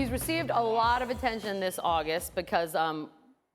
He's received a lot of attention this August because,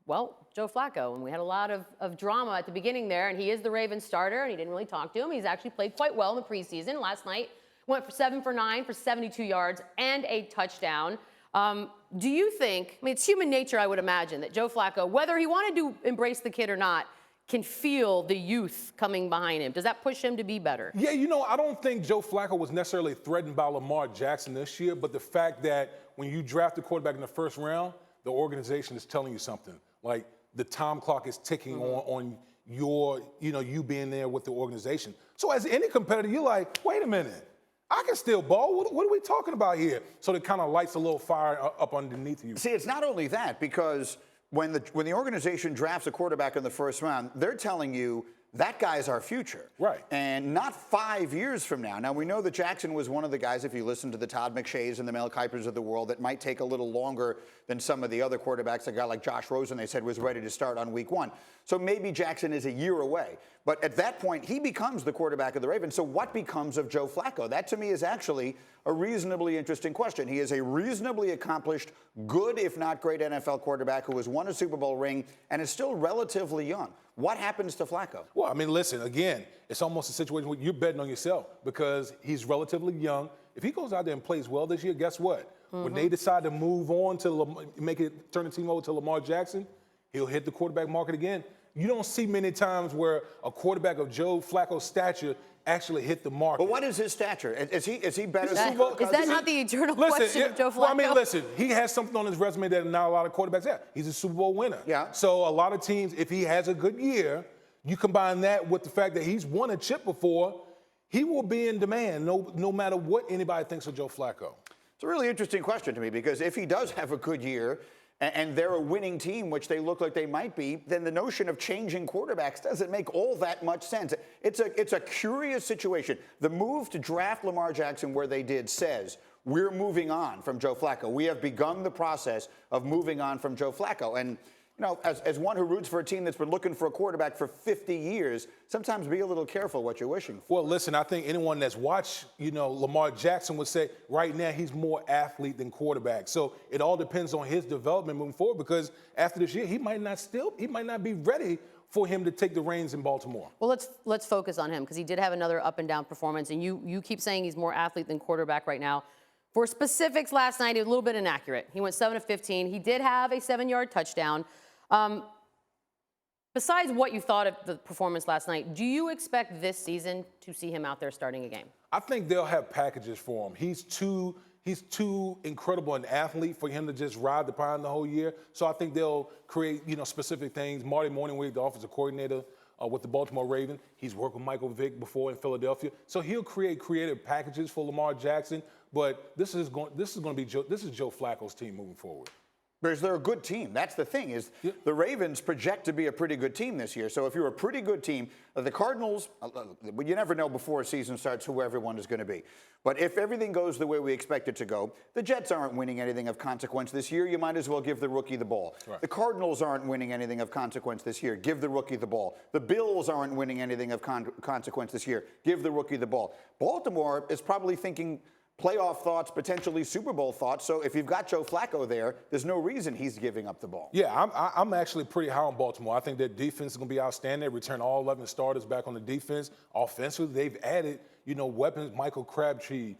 well, Joe Flacco, and we had a lot of drama at the beginning there, and he is the Ravens starter, and he didn't really talk to him. He's actually played quite well in the preseason. Last night, went for 7 for 9 for 72 yards and a touchdown. Do you think, I mean, it's human nature, I would imagine, that Joe Flacco, whether he wanted to embrace the kid or not, can feel the youth coming behind him? Does that push him to be better? Yeah, you know, I don't think Joe Flacco was necessarily threatened by Lamar Jackson this year, but the fact that when you draft a quarterback in the first round, the organization is telling you something. Like, the time clock is ticking on your, you being there with the organization. So as any competitor, you're like, wait a minute, I can still ball. What are we talking about here? So it kind of lights a little fire up underneath you. See, it's not only that, because when the organization drafts a quarterback in the first round, they're telling you that guy's our future. Right. And not 5 years from now. Now, we know that Jackson was one of the guys, if you listen to the Todd McShays and the Mel Kipers of the world, that might take a little longer than some of the other quarterbacks. A guy like Josh Rosen, they said, was ready to start on week 1. So maybe Jackson is a year away. But at that point, he becomes the quarterback of the Ravens. So what becomes of Joe Flacco? That, to me, is actually a reasonably interesting question. He is a reasonably accomplished, good, if not great, NFL quarterback who has won a Super Bowl ring and is still relatively young. What happens to Flacco? Well, I mean, listen, again, it's almost a situation where you're betting on yourself because he's relatively young. If he goes out there and plays well this year, guess what? When they decide to move on to turn the team over to Lamar Jackson, he'll hit the quarterback market again. You don't see many times where a quarterback of Joe Flacco's stature actually hit the market. But what is his stature? Is he better than Is that not the eternal question of Joe Flacco? Well, I mean, listen, he has something on his resume that not a lot of quarterbacks have. He's a Super Bowl winner. Yeah. So a lot of teams, if he has a good year, you combine that with the fact that he's won a chip before, he will be in demand no matter what anybody thinks of Joe Flacco. It's a really interesting question to me because if he does have a good year and they're a winning team, which they look like they might be, then the notion of changing quarterbacks doesn't make all that much sense. It's a curious situation. The move to draft Lamar Jackson where they did says, we're moving on from Joe Flacco. We have begun the process of moving on from Joe Flacco. And, you know, as one who roots for a team that's been looking for a quarterback for 50 years, sometimes be a little careful what you're wishing for. Well, listen, I think anyone that's watched, Lamar Jackson would say right now he's more athlete than quarterback. So it all depends on his development moving forward because after this year, he might not be ready for him to take the reins in Baltimore. Well, let's focus on him because he did have another up and down performance, and you keep saying he's more athlete than quarterback right now. For specifics, last night he was a little bit inaccurate. He went 7 of 15. He did have a 7-yard touchdown. Besides what you thought of the performance last night, do you expect this season to see him out there starting a game? I think they'll have packages for him. He's too incredible an athlete for him to just ride the pine the whole year. So I think they'll create, specific things. Marty Morningwig, the offensive coordinator with the Baltimore Ravens, he's worked with Michael Vick before in Philadelphia. So he'll create creative packages for Lamar Jackson. But this is Joe Flacco's team moving forward. Because they're a good team. That's the thing, is the Ravens project to be a pretty good team this year. So if you're a pretty good team, the Cardinals, you never know before a season starts who everyone is going to be. But if everything goes the way we expect it to go, the Jets aren't winning anything of consequence this year. You might as well give the rookie the ball. Right. The Cardinals aren't winning anything of consequence this year. Give the rookie the ball. The Bills aren't winning anything of consequence this year. Give the rookie the ball. Baltimore is probably thinking playoff thoughts, potentially Super Bowl thoughts. So if you've got Joe Flacco there, there's no reason he's giving up the ball. Yeah, I'm actually pretty high on Baltimore. I think their defense is going to be outstanding. They return all 11 starters back on the defense. Offensively, they've added, weapons. Michael Crabtree,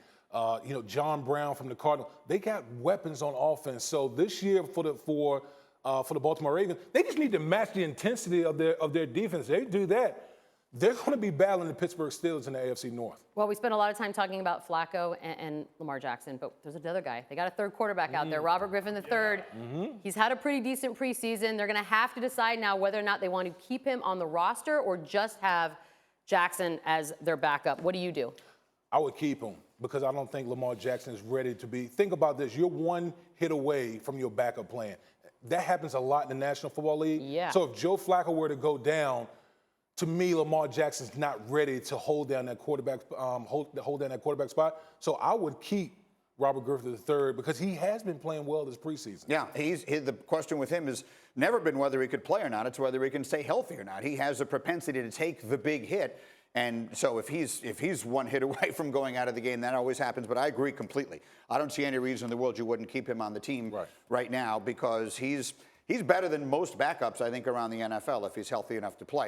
John Brown from the Cardinals. They got weapons on offense. So this year for the Baltimore Ravens, they just need to match the intensity of their defense. They do that, they're going to be battling the Pittsburgh Steelers in the AFC North. Well, we spent a lot of time talking about Flacco and Lamar Jackson, but there's another guy. They got a third quarterback out there, Robert Griffin III. He's had a pretty decent preseason. They're going to have to decide now whether or not they want to keep him on the roster or just have Jackson as their backup. What do you do? I would keep him because I don't think Lamar Jackson is ready to be. Think about this. You're one hit away from your backup plan. That happens a lot in the National Football League. Yeah. So if Joe Flacco were to go down, to me, Lamar Jackson's not ready to hold down that quarterback, spot. So I would keep Robert Griffin III because he has been playing well this preseason. Yeah, the question with him has never been whether he could play or not. It's whether he can stay healthy or not. He has a propensity to take the big hit. And so if he's one hit away from going out of the game, that always happens. But I agree completely. I don't see any reason in the world you wouldn't keep him on the team right now, because he's better than most backups, I think, around the NFL if he's healthy enough to play.